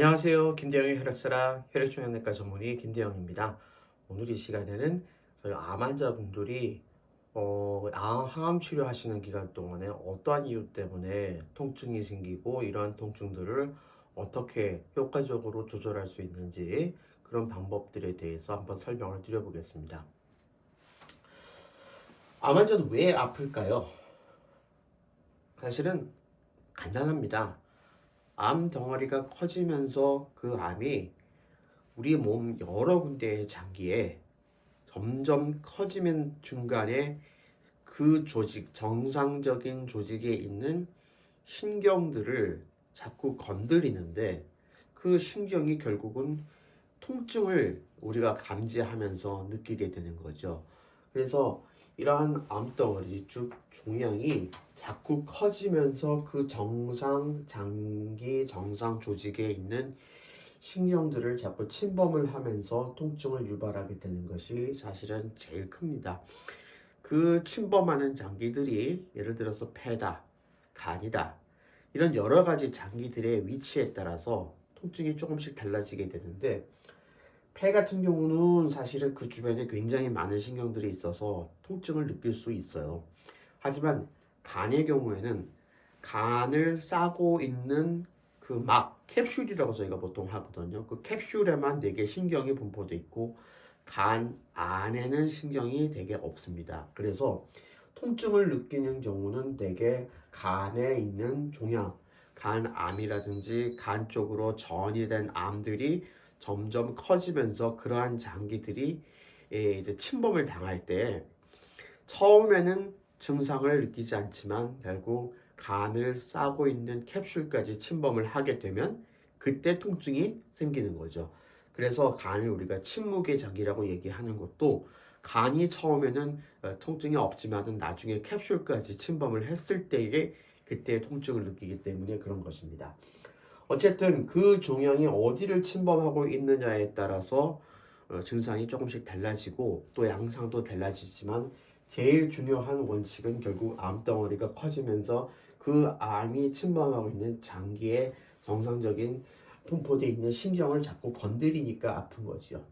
안녕하세요. 김대영의 혈액사랑 혈액종양내과 전문의 김대영입니다. 오늘 이 시간에는 저희 암 환자분들이 항암 치료하시는 기간 동안에 어떠한 이유 때문에 통증이 생기고 이러한 통증들을 어떻게 효과적으로 조절할 수 있는지 그런 방법들에 대해서 한번 설명을 드려보겠습니다. 암 환자는 왜 아플까요? 사실은 간단합니다. 암 덩어리가 커지면서 그 암이 우리 몸 여러 군데의 장기에 점점 커지면 중간에 그 조직, 정상적인 조직에 있는 신경들을 자꾸 건드리는데 그 신경이 결국은 통증을 우리가 감지하면서 느끼게 되는 거죠. 그래서 이러한 암덩어리, 즉 종양이 자꾸 커지면서 그 정상 장기, 정상 조직에 있는 신경들을 자꾸 침범을 하면서 통증을 유발하게 되는 것이 사실은 제일 큽니다. 그 침범하는 장기들이 예를 들어서 폐다, 간이다, 이런 여러 가지 장기들의 위치에 따라서 통증이 조금씩 달라지게 되는데, 폐 같은 경우는 사실은 그 주변에 굉장히 많은 신경들이 있어서 통증을 느낄 수 있어요. 하지만 간의 경우에는 간을 싸고 있는 그 캡슐이라고 저희가 보통 하거든요. 그 캡슐에만 되게 신경이 분포되어 있고 간 안에는 신경이 되게 없습니다. 그래서 통증을 느끼는 경우는 되게 간에 있는 종양, 간암이라든지 간 쪽으로 전이 된 암들이 점점 커지면서 그러한 장기들이 이제 침범을 당할 때 처음에는 증상을 느끼지 않지만 결국 간을 싸고 있는 캡슐까지 침범을 하게 되면 그때 통증이 생기는 거죠. 그래서 간을 우리가 침묵의 장기라고 얘기하는 것도 간이 처음에는 통증이 없지만은 나중에 캡슐까지 침범을 했을 때에 그때 통증을 느끼기 때문에 그런 것입니다. 어쨌든 그 종양이 어디를 침범하고 있느냐에 따라서 증상이 조금씩 달라지고 또 양상도 달라지지만 제일 중요한 원칙은 결국 암덩어리가 커지면서 그 암이 침범하고 있는 장기에 정상적인 분포되어 있는 신경을 자꾸 건드리니까 아픈 거죠.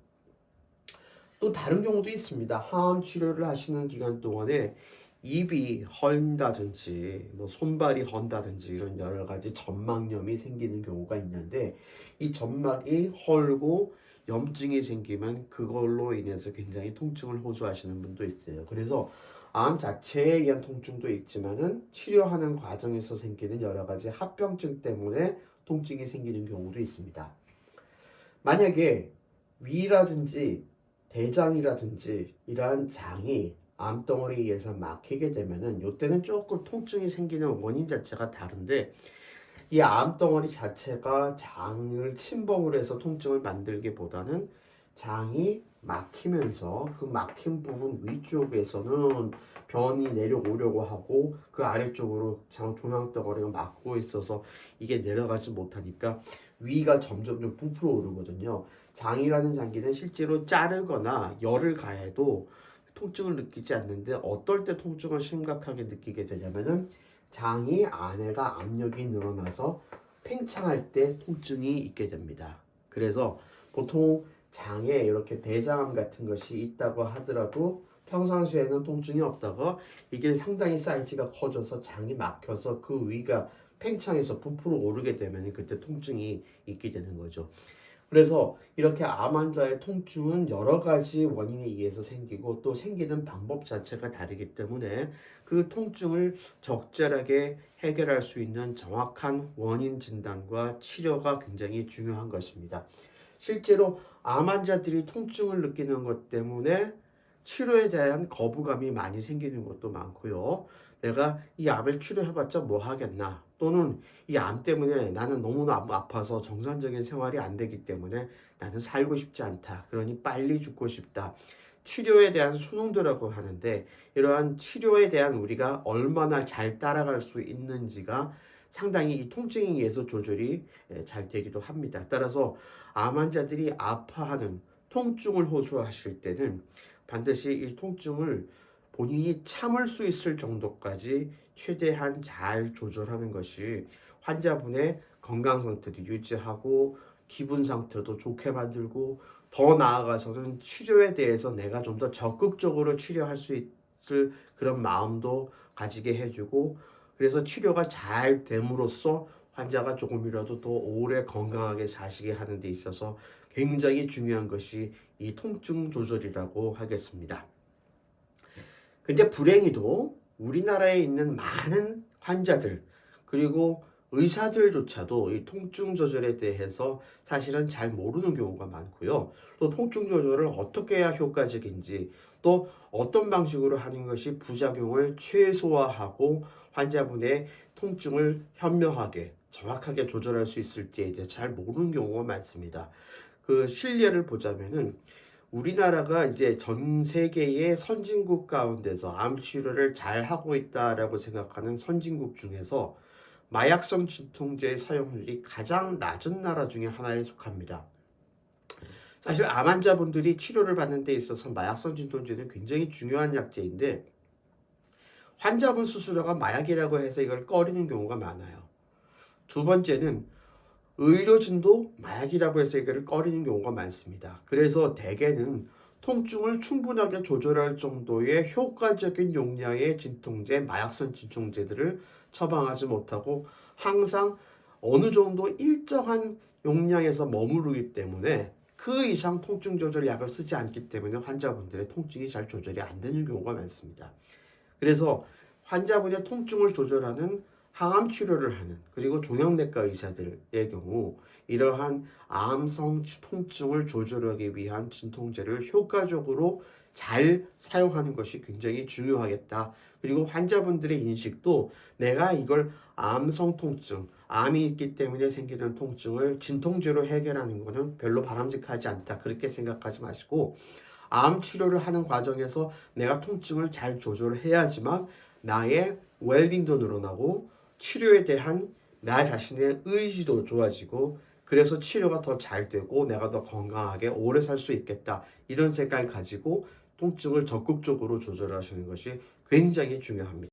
또 다른 경우도 있습니다. 항암 치료를 하시는 기간 동안에 입이 헐다든지 뭐 손발이 헌다든지 이런 여러 가지 점막염이 생기는 경우가 있는데 이 점막이 헐고 염증이 생기면 그걸로 인해서 굉장히 통증을 호소하시는 분도 있어요. 그래서 암 자체에 의한 통증도 있지만은 치료하는 과정에서 생기는 여러 가지 합병증 때문에 통증이 생기는 경우도 있습니다. 만약에 위라든지 대장이라든지 이러한 장이 암덩어리에 의해서 막히게 되면은 이때는 조금 통증이 생기는 원인 자체가 다른데 이 암덩어리 자체가 장을 침범을 해서 통증을 만들기보다는 장이 막히면서 그 막힌 부분 위쪽에서는 변이 내려오려고 하고 그 아래쪽으로 장 종양덩어리가 막고 있어서 이게 내려가지 못하니까 위가 점점 좀 부풀어 오르거든요. 장이라는 장기는 실제로 자르거나 열을 가해도 통증을 느끼지 않는데 어떨 때 통증을 심각하게 느끼게 되냐면은 장이 안에가 압력이 늘어나서 팽창할 때 통증이 있게 됩니다. 그래서 보통 장에 이렇게 대장암 같은 것이 있다고 하더라도 평상시에는 통증이 없다가 이게 상당히 사이즈가 커져서 장이 막혀서 그 위가 팽창해서 부풀어 오르게 되면 그때 통증이 있게 되는 거죠. 그래서 이렇게 암 환자의 통증은 여러 가지 원인에 의해서 생기고 또 생기는 방법 자체가 다르기 때문에 그 통증을 적절하게 해결할 수 있는 정확한 원인 진단과 치료가 굉장히 중요한 것입니다. 실제로 암 환자들이 통증을 느끼는 것 때문에 치료에 대한 거부감이 많이 생기는 것도 많고요. 내가 이 암을 치료해봤자 뭐 하겠나? 또는 이 암 때문에 나는 너무나 아파서 정상적인 생활이 안 되기 때문에 나는 살고 싶지 않다. 그러니 빨리 죽고 싶다. 치료에 대한 순응도라고 하는데 이러한 치료에 대한 우리가 얼마나 잘 따라갈 수 있는지가 상당히 이 통증에 의해서 조절이 잘 되기도 합니다. 따라서 암 환자들이 아파하는 통증을 호소하실 때는 반드시 이 통증을 본인이 참을 수 있을 정도까지 최대한 잘 조절하는 것이 환자분의 건강 상태도 유지하고 기분 상태도 좋게 만들고 더 나아가서는 치료에 대해서 내가 좀 더 적극적으로 치료할 수 있을 그런 마음도 가지게 해주고 그래서 치료가 잘 됨으로써 환자가 조금이라도 더 오래 건강하게 사시게 하는 데 있어서 굉장히 중요한 것이 이 통증 조절이라고 하겠습니다. 근데 불행히도 우리나라에 있는 많은 환자들 그리고 의사들조차도 이 통증 조절에 대해서 사실은 잘 모르는 경우가 많고요. 또 통증 조절을 어떻게 해야 효과적인지 또 어떤 방식으로 하는 것이 부작용을 최소화하고 환자분의 통증을 현명하게 정확하게 조절할 수 있을지에 대해 잘 모르는 경우가 많습니다. 그 실례를 보자면은 우리나라가 이제 전 세계의 선진국 가운데서 암 치료를 잘 하고 있다라고 생각하는 선진국 중에서 마약성 진통제 사용률이 가장 낮은 나라 중에 하나에 속합니다. 사실 암 환자분들이 치료를 받는 데 있어서 마약성 진통제는 굉장히 중요한 약제인데 환자분 스스로가 마약이라고 해서 이걸 꺼리는 경우가 많아요. 두 번째는 의료진도 마약이라고 해서 이거를 꺼리는 경우가 많습니다. 그래서 대개는 통증을 충분하게 조절할 정도의 효과적인 용량의 진통제, 마약성 진통제들을 처방하지 못하고 항상 어느 정도 일정한 용량에서 머무르기 때문에 그 이상 통증 조절 약을 쓰지 않기 때문에 환자분들의 통증이 잘 조절이 안 되는 경우가 많습니다. 그래서 환자분의 통증을 조절하는 항암 치료를 하는 그리고 종양내과 의사들의 경우 이러한 암성 통증을 조절하기 위한 진통제를 효과적으로 잘 사용하는 것이 굉장히 중요하겠다. 그리고 환자분들의 인식도 내가 이걸 암성 통증, 암이 있기 때문에 생기는 통증을 진통제로 해결하는 것은 별로 바람직하지 않다. 그렇게 생각하지 마시고 암 치료를 하는 과정에서 내가 통증을 잘 조절해야지만 나의 웰빙도 늘어나고 치료에 대한 나 자신의 의지도 좋아지고 그래서 치료가 더 잘 되고 내가 더 건강하게 오래 살 수 있겠다. 이런 생각을 가지고 통증을 적극적으로 조절하시는 것이 굉장히 중요합니다.